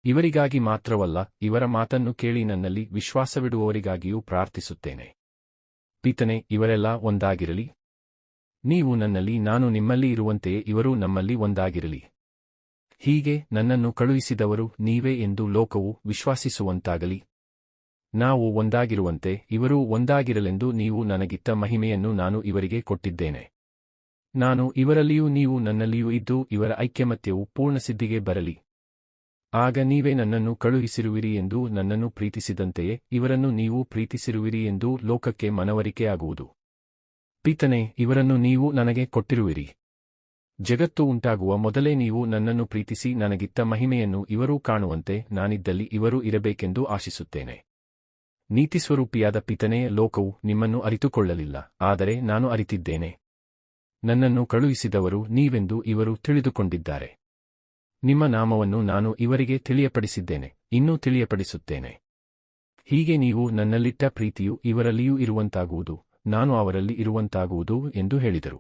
ಇವರಿಗಾಗಿ ಮಾತ್ರವಲ್ಲ, ಇವರ ಮಾತನ್ನು ಕೇಳಿ ನನ್ನಲ್ಲಿ ವಿಶ್ವಾಸವಿಡುವವರಿಗಾಗಿಯೂ ಪ್ರಾರ್ಥಿಸುತ್ತೇನೆ. ಪಿತನೇ, ಇವರೆಲ್ಲ ಒಂದಾಗಿರಲಿ. ನೀವು ನನ್ನಲ್ಲಿ, ನಾನು ನಿಮ್ಮಲ್ಲಿ ಇರುವಂತೆಯೇ ಇವರೂ ನಮ್ಮಲ್ಲಿ ಒಂದಾಗಿರಲಿ. ಹೀಗೆ ನನ್ನನ್ನು ಕಳುಹಿಸಿದವರು ನೀವೇ ಎಂದು ಲೋಕವು ವಿಶ್ವಾಸಿಸುವಂತಾಗಲಿ. ನಾವು ಒಂದಾಗಿರುವಂತೆ ಇವರೂ ಒಂದಾಗಿರಲೆಂದು ನೀವು ನನಗಿತ್ತ ಮಹಿಮೆಯನ್ನು ನಾನು ಇವರಿಗೆ ಕೊಟ್ಟಿದ್ದೇನೆ. ನಾನು ಇವರಲ್ಲಿಯೂ ನೀವು ನನ್ನಲ್ಲಿಯೂ ಇದ್ದು ಇವರ ಐಕ್ಯಮತ್ಯವು ಪೂರ್ಣಸಿದ್ಧಿಗೆ ಬರಲಿ. ಆಗ ನೀವೇ ನನ್ನನ್ನು ಕಳುಹಿಸಿರುವಿರಿ ಎಂದು ನನ್ನನ್ನು ಪ್ರೀತಿಸಿದಂತೆಯೇ ಇವರನ್ನು ನೀವು ಪ್ರೀತಿಸಿರುವಿರಿ ಎಂದು ಲೋಕಕ್ಕೆ ಮನವರಿಕೆಯಾಗುವುದು. ಪಿತನೇ, ಇವರನ್ನು ನೀವು ನನಗೆ ಕೊಟ್ಟಿರುವಿರಿ. ಜಗತ್ತು ಉಂಟಾಗುವ ಮೊದಲೇ ನೀವು ನನ್ನನ್ನು ಪ್ರೀತಿಸಿ ನನಗಿತ್ತ ಮಹಿಮೆಯನ್ನು ಇವರೂ ಕಾಣುವಂತೆ ನಾನಿದ್ದಲ್ಲಿ ಇವರೂ ಇರಬೇಕೆಂದು ಆಶಿಸುತ್ತೇನೆ. ನೀತಿಸ್ವರೂಪಿಯಾದ ಪಿತನೇ, ಲೋಕವು ನಿಮ್ಮನ್ನು ಅರಿತುಕೊಳ್ಳಲಿಲ್ಲ, ಆದರೆ ನಾನು ಅರಿತಿದ್ದೇನೆ. ನನ್ನನ್ನು ಕಳುಹಿಸಿದವರು ನೀವೆಂದು ಇವರು ತಿಳಿದುಕೊಂಡಿದ್ದಾರೆ. ನಿಮ್ಮ ನಾಮವನ್ನು ನಾನು ಇವರಿಗೆ ತಿಳಿಯಪಡಿಸಿದ್ದೇನೆ, ಇನ್ನೂ ತಿಳಿಯಪಡಿಸುತ್ತೇನೆ. ಹೀಗೆ ನೀವು ನನ್ನಲ್ಲಿಟ್ಟ ಪ್ರೀತಿಯು ಇವರಲ್ಲಿಯೂ ಇರುವಂತಾಗುವುದು, ನಾನು ಅವರಲ್ಲಿ ಇರುವಂತಾಗುವುದು ಎಂದು ಹೇಳಿದರು.